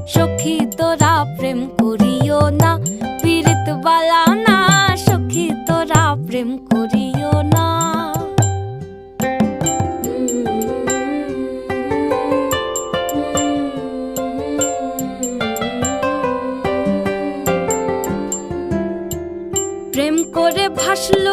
সখী তোরা প্রেম করিও না, পীড়িত বালা না, সখী তোরা প্রেম করিও না। প্রেম করে ভাসলো